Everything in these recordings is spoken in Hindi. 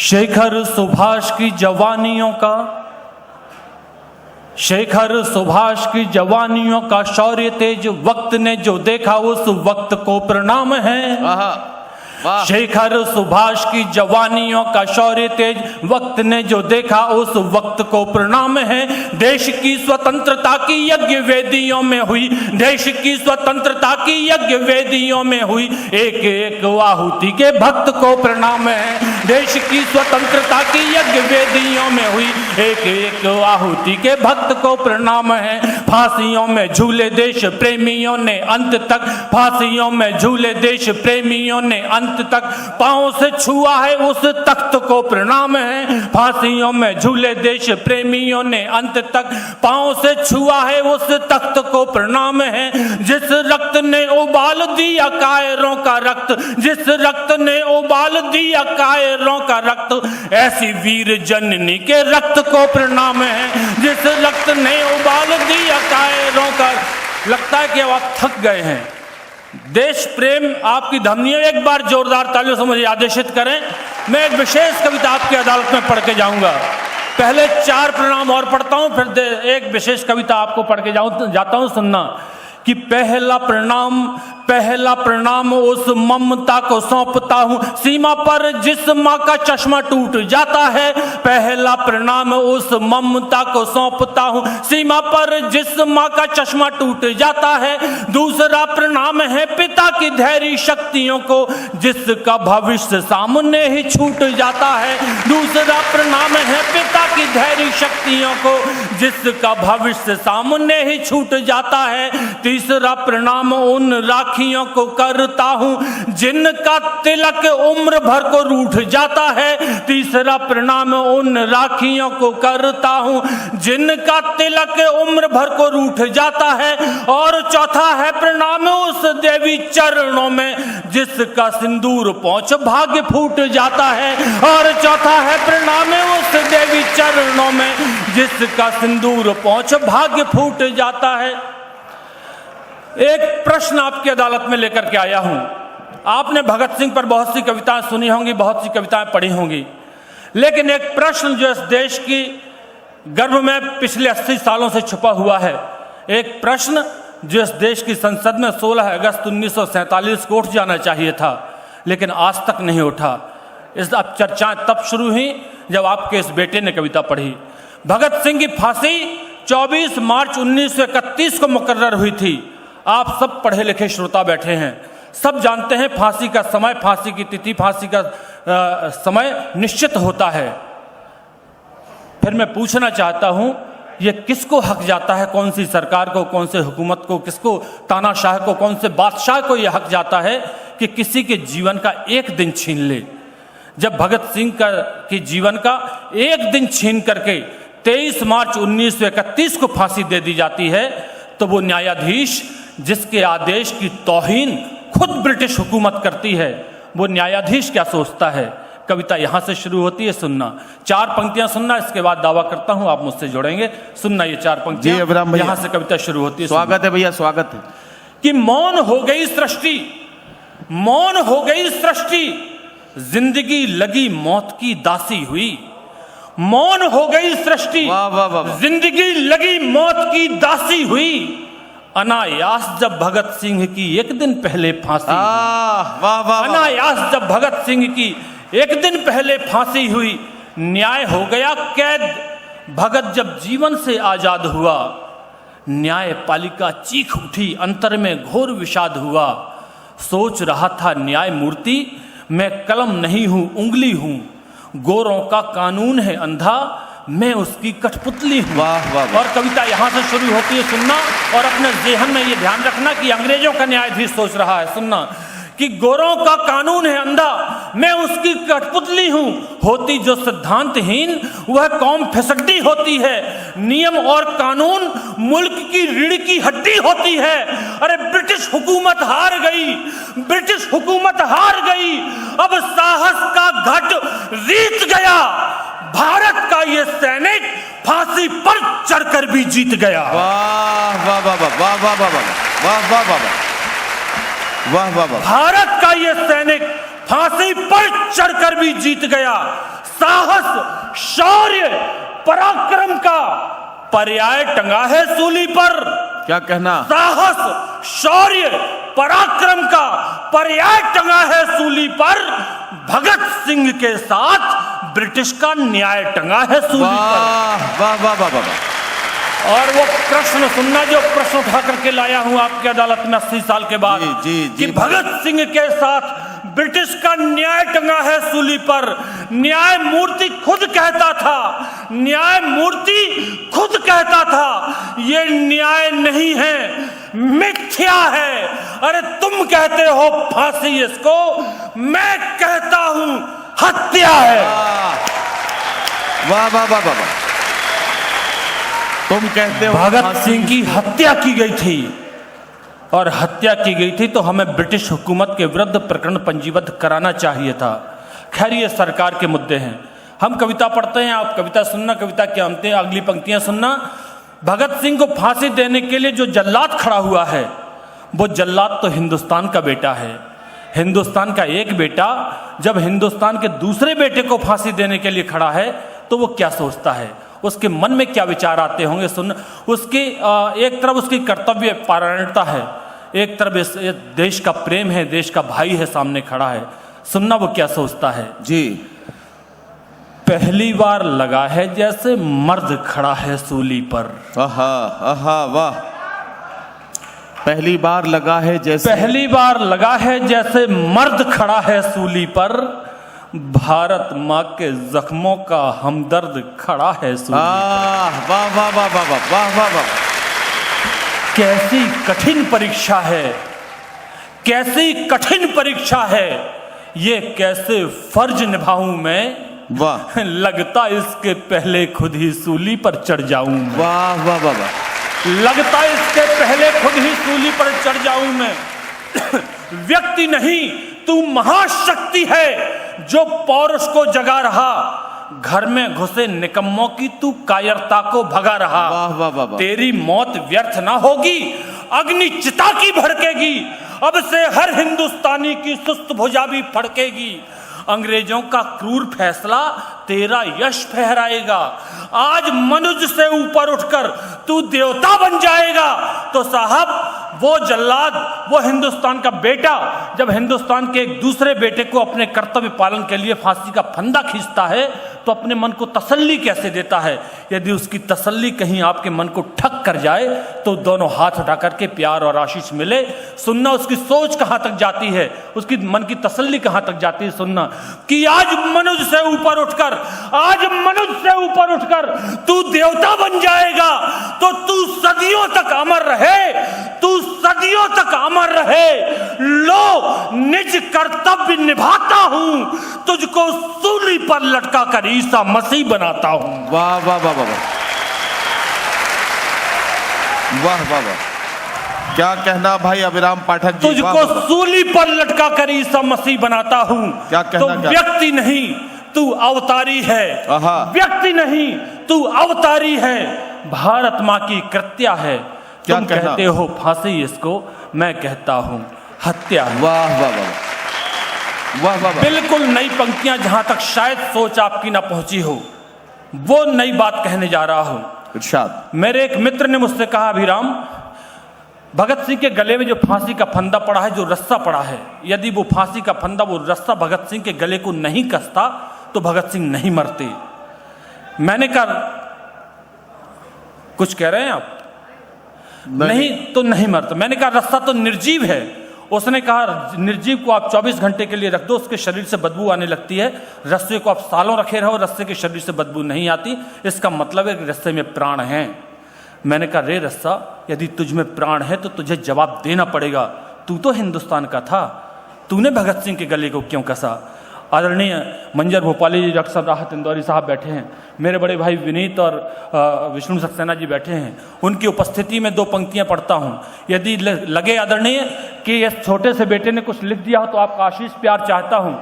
शेखर सुभाष की जवानियों का, शेखर सुभाष की जवानियों का शौर्य तेज वक्त ने जो देखा उस वक्त को प्रणाम है। शेखर सुभाष की जवानियों का शौर्य तेज वक्त ने जो देखा उस वक्त को प्रणाम है। देश की स्वतंत्रता की यज्ञ वेदियों में हुई, देश की स्वतंत्रता की यज्ञ वेदियों में हुई एक एक आहुति के भक्त को प्रणाम है। देश की स्वतंत्रता की यज्ञ वेदियों में हुई एक एक आहुति के भक्त को प्रणाम है। फांसियों में झूले देश प्रेमियों ने अंत तक, फांसियों में झूले देश प्रेमियों ने अंत तक, पांव से छुआ है उस तख्त को प्रणाम है। फांसियों में झूले देश प्रेमियों ने अंत तक, पांव से छुआ है उस तख्त को प्रणाम है। जिस रक्त ने उबाल दिया कायरों का रक्त, जिस रक्त ने उबाल दिया कायरों का रक्त, ऐसी वीर जननी के रक्त को प्रणाम है। जिस रक्त ने उबाल दिया कायरों का, लगता है कि अब आप थक गए हैं। देश प्रेम आपकी धमनियों एक बार जोरदार तालियों से मुझे आदेशित करें। मैं एक विशेष कविता आपकी अदालत में पढ़ के जाऊंगा। पहले 4 प्रणाम और पढ़ता हूं, फिर एक विशेष कविता आपको पढ़ के जाता हूं। सुनना कि पहला प्रणाम उस ममता को सौंपता हूं सीमा पर जिस मां का चश्मा टूट जाता है। पहला प्रणाम उस ममता को सौंपता हूं सीमा पर जिस मां का चश्मा टूट जाता है। दूसरा प्रणाम है पिता की धैर्य शक्तियों को जिसका भविष्य सामने ही छूट जाता है। दूसरा प्रणाम है पिता की धैर्य शक्तियों को जिसका भविष्य सामने ही छूट जाता है। तीसरा प्रणाम उन राखियों को करता हूं जिनका तिलक उम्र भर को रूठ जाता है। तीसरा प्रणाम उन राखियों को करता हूं जिनका तिलक उम्र भर को रूठ जाता है। और चौथा है प्रणाम उस देवी चरणों में जिसका सिंदूर पहुंच भाग्य फूट जाता है। और चौथा है प्रणाम उस देवी चरणों में जिसका सिंदूर पहुंच भाग्य फूट जाता है। एक प्रश्न आपकी अदालत में लेकर के आया हूं। आपने भगत सिंह पर बहुत सी कविताएं सुनी होंगी, बहुत सी कविताएं पढ़ी होंगी, लेकिन एक प्रश्न जो इस देश की गर्भ में पिछले 80 सालों से छुपा हुआ है, एक प्रश्न जो इस देश की संसद में 16 अगस्त 1947 को उठ जाना चाहिए था, लेकिन आज तक नहीं उठा। इस अब चर्चाएं तब शुरू हुई जब आपके इस बेटे ने कविता पढ़ी। भगत सिंह की फांसी 24 मार्च 1931 को मुकर्रर हुई थी। आप सब पढ़े लिखे श्रोता बैठे हैं, सब जानते हैं फांसी का समय, फांसी की तिथि, फांसी का समय निश्चित होता है। फिर मैं पूछना चाहता हूं, ये किसको हक जाता है, कौन सी सरकार को, कौन से हुकूमत को, किसको, तानाशाह को, कौन से बादशाह को यह हक जाता है कि किसी के जीवन का एक दिन छीन ले। जब भगत सिंह के जीवन का एक दिन छीन करके 23 मार्च 1931 को फांसी दे दी जाती है, तो वो न्यायाधीश जिसके आदेश की तौहीन खुद ब्रिटिश हुकूमत करती है, वो न्यायाधीश क्या सोचता है। कविता यहां से शुरू होती है, सुनना। 4 पंक्तियां सुनना, इसके बाद दावा करता हूं आप मुझसे जुड़ेंगे। सुनना ये 4 पंक्तियां, यहां से कविता शुरू होती है। स्वागत है भैया, स्वागत है। कि मौन हो गई सृष्टि, मौन हो गई सृष्टि, जिंदगी लगी मौत की दासी हुई। मौन हो गई सृष्टि, जिंदगी लगी मौत की दासी हुई। अनायास जब भगत सिंह की एक दिन पहले फांसी, अनायास जब भगत सिंह की एक दिन पहले फांसी हुई, न्याय हो गया कैद। भगत जब जीवन से आजाद हुआ, न्यायपालिका चीख उठी, अंतर में घोर विषाद हुआ। सोच रहा था न्यायमूर्ति, मैं कलम नहीं हूं उंगली हूं, गोरों का कानून है अंधा, मैं उसकी कठपुतली हूं। वाह वाह। और कविता यहां से शुरू होती है, सुनना। और अपने जेहन में ये ध्यान रखना कि अंग्रेजों का न्यायाधीश सोच रहा है, सुनना, कि गोरों का कानून है अंधा, मैं उसकी कठपुतली हूं। होती जो सिद्धांतहीन वह कौम फिसड्डी होती है। नियम और कानून मुल्क की रीढ़ की हड्डी होती है। अरे ब्रिटिश हुकूमत हार गई, ब्रिटिश हुकूमत हार गई, अब साहस का घट रीत गया। भारत का ये सैनिक फांसी पर चढ़कर भी जीत गया। वाह वाह वाह वाह वाह वाह वाह वाह वाह वाह वाह वाह वाह। भारत का ये सैनिक फांसी पर चढ़कर भी जीत गया। साहस, शौर्य, पराक्रम का पर्याय टंगा है सूली पर। क्या कहना? साहस, शौर्य, पराक्रम का पर्याय टंगा है सूली पर। भगत सिंह के साथ ब्रिटिश का न्याय टंगा है सूली पर। वाह वाह वाह वाह। और वो प्रश्न सुनना जो प्रश्न उठा करके लाया हूं आपकी अदालत में 80 साल के बाद, कि भगत सिंह के साथ ब्रिटिश का न्याय टंगा है सूली पर। न्याय मूर्ति खुद कहता था, न्याय मूर्ति खुद कहता था ये न्याय नहीं है, मिथ्या है। अरे तुम कहते हो फांसी इसको, मैं कहता हूं हत्या है। वाह वाह वाह वाह। तुम कहते हो भगत सिंह की हत्या की गई थी, और हत्या की गई थी तो हमें ब्रिटिश हुकूमत के विरुद्ध प्रकरण पंजीबद्ध कराना चाहिए था। खैर ये सरकार के मुद्दे हैं। हम कविता पढ़ते हैं, आप कविता सुनना, कविता के अंत अगली पंक्तियां सुनना। भगत सिंह को फांसी देने के लिए जो जल्लाद खड़ा हुआ है, वो जल्लाद तो हिंदुस्तान का बेटा है। हिंदुस्तान का एक बेटा जब हिंदुस्तान के दूसरे बेटे को फांसी देने के लिए खड़ा है तो वो क्या सोचता है, उसके मन में क्या विचार आते होंगे। सुन, उसकी एक तरफ उसकी कर्तव्य परायणता है, एक तरफ इस देश का प्रेम है, देश का भाई है, सामने खड़ा है। सुनना वो क्या सोचता है जी। पहली बार लगा है जैसे मर्द खड़ा है सूली पर। आहा आहा वाह। पहली बार लगा है जैसे, पहली बार लगा है जैसे मर्द खड़ा है सूली पर। भारत माँ के जख्मों का हमदर्द खड़ा है सूली पर। वाह वाह वाह वाह वाह वाह वाह वाह। कैसी कठिन परीक्षा है, कैसी कठिन परीक्षा है, ये कैसे फर्ज निभाऊं मैं। वाह। लगता इसके पहले खुद ही सूली पर चढ़ जाऊं। वाह वाह वाह वाह। लगता इसके पहले खुद ही सूली पर चढ़ जाऊं मैं। व्यक्ति नहीं तू महाशक्ति है जो पौरुष को जगा रहा। घर में घुसे निकम्मों की तू कायरता को भगा रहा। वाह वाह वाह वाह। तेरी मौत व्यर्थ ना होगी, अग्नि चिता की भड़केगी। अब से हर हिंदुस्तानी की सुस्त भुजा भी फड़केगी। अंग्रेजों का क्रूर फैसला तेरा यश फहराएगा। आज मनुष्य से ऊपर उठकर तू देवता बन जाएगा। तो साहब वो जल्लाद, वो हिंदुस्तान का बेटा जब हिंदुस्तान के एक दूसरे बेटे को अपने कर्तव्य पालन के लिए फांसी का फंदा खींचता है तो अपने मन को तसल्ली कैसे देता है। यदि उसकी तसल्ली कहीं आपके मन को ठक कर जाए तो दोनों हाथ उठा करके प्यार और आशीष मिले। सुनना उसकी सोच कहां तक जाती है, उसकी मन की तसल्ली कहां तक जाती है। सुनना कि आज मनुष्य से ऊपर उठकर, आज मनुष्य से ऊपर उठकर तू देवता बन जाएगा। तो तू सदियों तक अमर रहे, तू सदियों तक अमर रहे। लो निज कर्तव्य निभाता हूं, तुझको सूली पर लटका कर ईसा मसीह बनाता हूं। वाह वाह वाह वाह वाह वाह वाह। क्या कहना भाई अभिराम पाठक जी। तुझको सूली पर लटका कर ईसा मसीह बनाता हूं। क्या कहना, तो व्यक्ति नहीं तू अवतारी है, व्यक्ति नहीं तू अवतारी है। भारत माँ की कृत्या है। क्या तुम कहते हो फांसी इसको, मैं कहता हूं हत्या है। वाह वाह वाह वाह वाह। बिल्कुल नई पंक्तियां, जहां तक शायद सोच आपकी ना पहुंची हो, वो नई बात कहने जा रहा हूं। इरशाद। मेरे एक मित्र ने मुझसे कहा, अभिराम भगत सिंह के गले में जो फांसी का फंदा पड़ा है, जो रस्सा पड़ा है, यदि वो फांसी का फंदा, वो रस्सा भगत सिंह के गले को नहीं कसता तो भगत सिंह नहीं मरते। मैंने कहा कुछ कह रहे हैं आप? नहीं तो नहीं मरता। मैंने कहा रस्सा तो निर्जीव है। उसने कहा निर्जीव को आप 24 घंटे के लिए रख दो, उसके शरीर से बदबू आने लगती है। रस्से को आप सालों रखे रहो, रस्से के शरीर से बदबू नहीं आती। इसका मतलब है कि रस्से में प्राण है। मैंने कहा रे रस्सा, यदि तुझ में प्राण है तो तुझे जवाब देना पड़ेगा। तू तो हिंदुस्तान का था, तूने भगत सिंह के गले को क्यों कसा? आदरणीय मंजर भोपाली जी, डॉक्टर साहब राहत इंदौरी साहब बैठे हैं, मेरे बड़े भाई विनीत और विष्णु सक्सेना जी बैठे हैं। उनकी उपस्थिति में दो पंक्तियां पढ़ता हूं। यदि लगे आदरणीय कि इस छोटे से बेटे ने कुछ लिख दिया हो तो आपका आशीष प्यार चाहता हूं।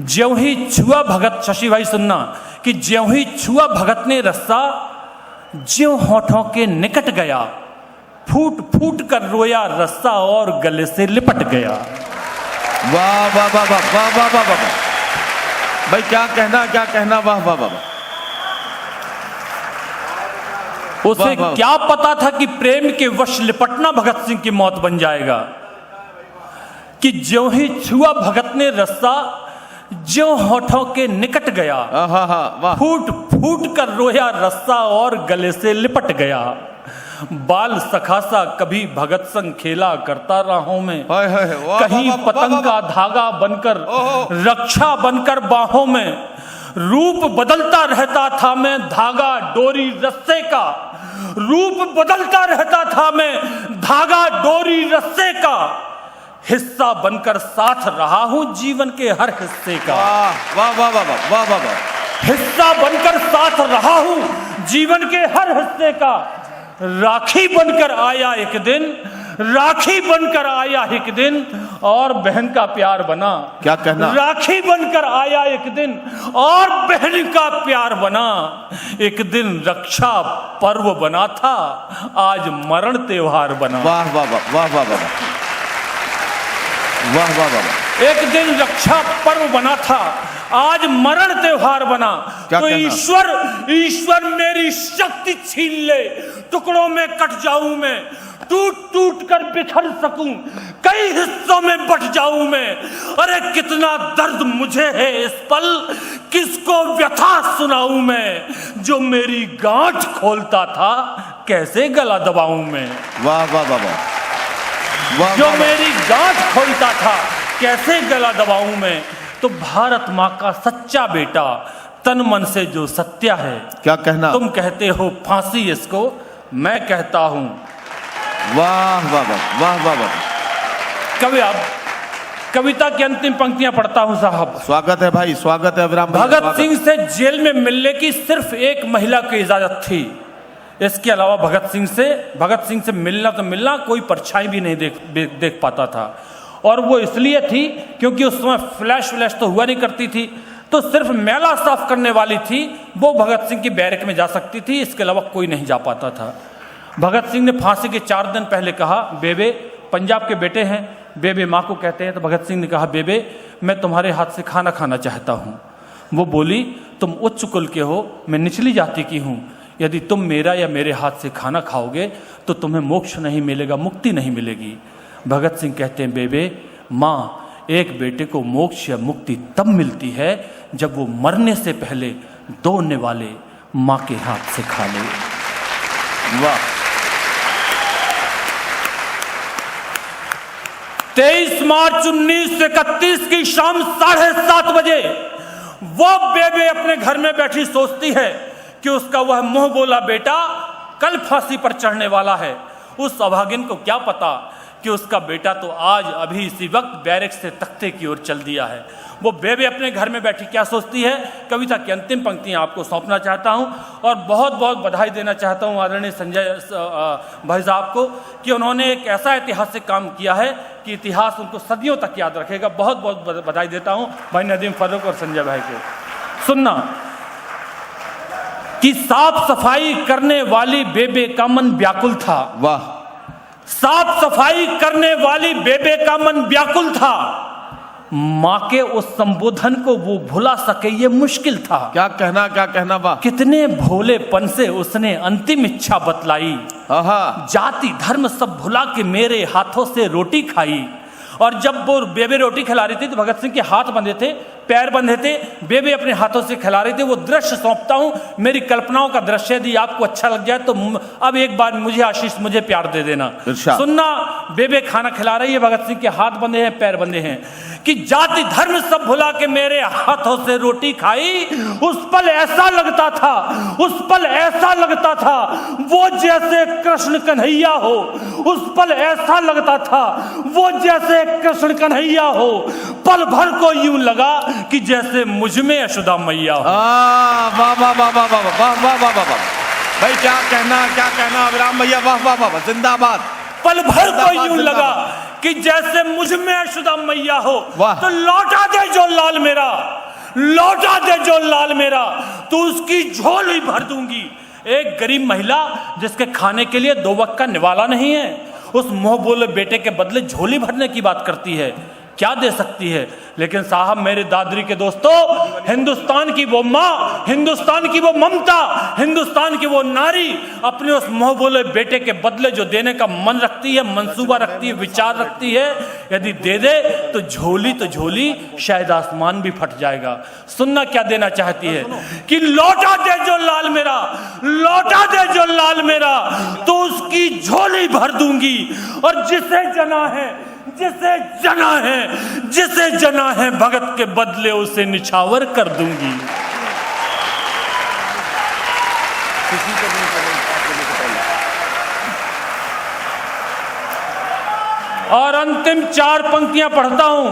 ज्यों ही छुआ भगत, शशि भाई सुनना, कि ज्यों ही छुआ भगत ने रस्सा, ज्यों होठों के निकट गया, फूट फूट कर रोया रस्सा और गले से लिपट गया। वाह वाह वाह वाह वाह वाह वाह। भाई क्या कहना, वाह वाह वाह। उसे वाह, वाह। क्या पता था कि प्रेम के वश लिपटना भगत सिंह की मौत बन जाएगा, कि ज्यों ही छुआ भगत ने रस्सा, ज्यों होठों के निकट गया, वाह। फूट फूट कर रोया रस्सा और गले से लिपट गया। बाल सखासा कभी भगत संग खेला करता राहों में, कहीं पतंग का धागा बनकर, रक्षा बनकर बाहों में, रूप बदलता रहता था मैं धागा डोरी रस्से का, रूप बदलता रहता था मैं धागा डोरी रस्से का, हिस्सा बनकर साथ रहा हूं जीवन के हर हिस्से का। वाह वाह वाह वाह वाह वाह। हिस्सा बनकर साथ रहा हूं जीवन के हर हिस्से का, राखी बनकर आया एक दिन, राखी बनकर आया एक दिन और बहन का प्यार बना। क्या कहना? राखी बनकर आया एक दिन और बहन का प्यार बना। एक दिन रक्षा पर्व बना था, आज मरण त्योहार बना। वाह वाह वाह वाह वाह वाह वाह वाह वाह। एक दिन रक्षा पर्व बना था, आज मरण त्योहार बना। तो ईश्वर मेरी शक्ति छीन ले, टुकड़ों में कट जाऊं मैं, टूट टूट कर बिखर सकूं, कई हिस्सों में बट जाऊं मैं। अरे कितना दर्द मुझे है इस पल, किसको व्यथा सुनाऊं मैं, जो मेरी गांठ खोलता था कैसे गला दबाऊं मैं। वाह वाह वाह वाह। जो मेरी गांठ खोलता था कैसे गला दबाऊं मैं। तो भारत माँ का सच्चा बेटा, तन मन से जो सत्या है। क्या कहना? तुम कहते हो फांसी इसको, मैं कहता हूं। वाह वाह वाह वाह वाह वाह। कवि अब कविता की अंतिम पंक्तियां पढ़ता हूं साहब। स्वागत है भाई, स्वागत है अभिराम भाई। भगत सिंह से जेल में मिलने की सिर्फ एक महिला की इजाजत थी, इसके अलावा भगत सिंह से मिलना कोई परछाई भी नहीं देख पाता था। और वो इसलिए थी क्योंकि उस समय फ्लैश तो हुआ नहीं करती थी, तो सिर्फ मैला साफ करने वाली थी वो भगत सिंह की बैरक में जा सकती थी, इसके अलावा कोई नहीं जा पाता था। भगत सिंह ने फांसी के 4 दिन पहले कहा, बेबे, पंजाब के बेटे हैं, बेबे माँ को कहते हैं, तो भगत सिंह ने कहा, बेबे मैं तुम्हारे हाथ से खाना खाना चाहता हूँ। वो बोली, तुम उच्च कुल के हो, मैं निचली जाति की हूँ, यदि तुम मेरा या मेरे हाथ से खाना खाओगे तो तुम्हें मोक्ष नहीं मिलेगा, मुक्ति नहीं मिलेगी। भगत सिंह कहते हैं, बेबे माँ, एक बेटे को मोक्ष या मुक्ति तब मिलती है जब वो मरने से पहले दौड़ने वाले माँ के हाथ से खा ले। वाह। 23 मार्च 1931 की शाम 7:30 बजे वो बेबे अपने घर में बैठी सोचती है कि उसका वह मुंह बोला बेटा कल फांसी पर चढ़ने वाला है। उस अभागिन को क्या पता कि उसका बेटा तो आज अभी इसी वक्त बैरक से तख्ते की ओर चल दिया है। वो बेबे अपने घर में बैठी क्या सोचती है, कविता की अंतिम पंक्तियां आपको सौंपना चाहता हूं और बहुत बहुत बधाई देना चाहता हूं आदरणीय संजय भाई साहब को कि उन्होंने एक ऐसा ऐतिहासिक काम किया है कि इतिहास उनको सदियों तक याद रखेगा। बहुत बहुत बधाई देता हूं भाई नदीम फारूक और संजय भाई को। सुनना कि साफ सफाई करने वाली बेबे का मन व्याकुल था। वाह। साफ सफाई करने वाली बेबे का मन व्याकुल था, मां के उस संबोधन को वो भुला सके ये मुश्किल था। क्या कहना वाह। कितने भोलेपन से उसने अंतिम इच्छा बतलाई, जाति धर्म सब भुला के मेरे हाथों से रोटी खाई। और जब वो बेबे रोटी खिला रही थी तो भगत सिंह के हाथ बंधे थे, पैर बंधे थे, बेबे अपने हाथों से खिला रही थी। वो दृश्य सौंपता हूं, मेरी कल्पनाओं का दृश्य, यदि आपको अच्छा लग जाए तो अब एक बार मुझे आशीष, मुझे प्यार दे देना। सुनना, बेबे खाना खिला रही है, भगत सिंह के हाथ बंधे हैं, पैर बंधे हैं कि जाति धर्म सब भुला के मेरे हाथों से रोटी खाई। उस पल ऐसा लगता था, उस पल ऐसा लगता था वो जैसे कृष्ण कन्हैया हो। उस पल ऐसा लगता था वो जैसे कृष्ण कन्हैया हो। पल भर को यूं लगा कि जैसे मुझ में यशोदा मैया हो। वाह वाह वाह वाह वाह वाह वाह वाह वाह भाई। क्या कहना अभिराम भैया, वाह वाह वाह, जिंदाबाद। पल भर को यूं लगा कि जैसे मुझ में यशोदा मैया हो। तो लौटा दे जो लाल मेरा, लौटा दे जो लाल मेरा, तो उसकी झोली भर दूंगी। एक गरीब महिला जिसके खाने के लिए 2 वक्त का निवाला नहीं है, उस मुंह बोले बेटे के बदले झोली भरने की बात करती है। क्या दे सकती है। लेकिन साहब मेरे दादरी के दोस्तों, हिंदुस्तान की वो माँ, हिंदुस्तान की वो ममता, हिंदुस्तान की वो नारी अपने उस मोह बोले बेटे के बदले जो देने का मन रखती है, मंसूबा रखती है, विचार रखती है, यदि दे दे तो झोली शायद आसमान भी फट जाएगा। सुनना क्या देना चाहती है कि लौटा दे जो लाल मेरा, लौटा दे जो लाल मेरा, तो उसकी झोली भर दूंगी। और जिसे जना है, जिसे जना है, जिसे जना है भगत के बदले उसे निछावर कर दूंगी। और अंतिम 4 पंक्तियां पढ़ता हूं,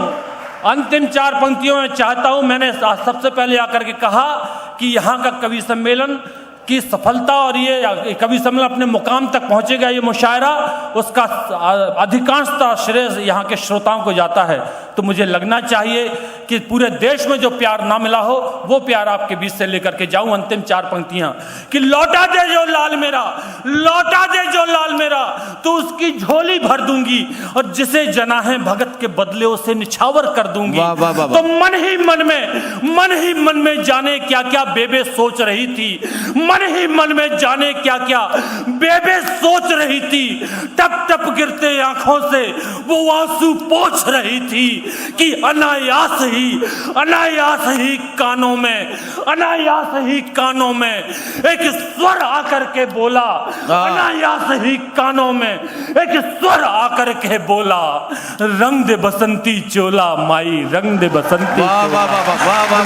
अंतिम 4 पंक्तियों में चाहता हूं, मैंने सबसे पहले आकर के कहा कि यहां का कवि सम्मेलन की सफलता और ये कवि सम्मेलन अपने मुकाम तक पहुंचेगा, ये मुशायरा, उसका अधिकांशतः श्रेय यहाँ के श्रोताओं को जाता है। तो मुझे लगना चाहिए कि पूरे देश में जो प्यार ना मिला हो वो प्यार आपके बीच से लेकर के जाऊं। अंतिम 4 पंक्तियां कि लौटा दे जो लाल मेरा, लौटा दे जो लाल मेरा, तो उसकी झोली भर दूंगी। और जिसे जना है भगत के बदले उसे निछावर कर दूंगी। वाह, वाह, वाह, तो मन ही मन में जाने क्या क्या बेबे सोच रही थी, मन ही मन में जाने क्या क्या बेबे सोच रही थी। टप टप गिरते आंखों से वो आंसू पोंछ रही थी कि अनायास ही कानों में, अनायास ही कानों में एक स्वर आकर के बोला, अनायास ही कानों में एक स्वर आकर के बोला, रंग दे बसंती चोला माई, रंग दे बसंती। वाह वाह वाह वाह वाह